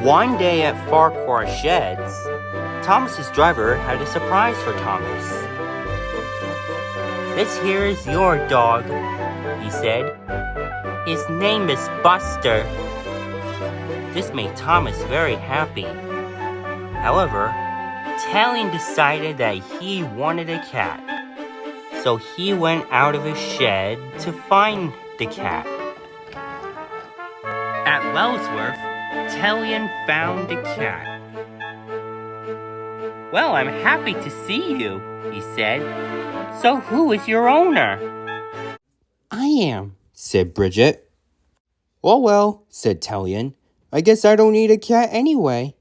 One day at Farquhar Sheds, Thomas's driver had a surprise for Thomas. "This here is your dog," he said. "His name is Buster." This made Thomas very happy. However, Talyllyn decided that he wanted a cat, so he went out of his shed to find the cat. At Wellsworth, Talyllyn found the cat. "Well, I'm happy to see you," he said. "So who is your owner?" "I am," said Bridget. "Oh well," said Talyllyn. "I guess I don't need a cat anyway."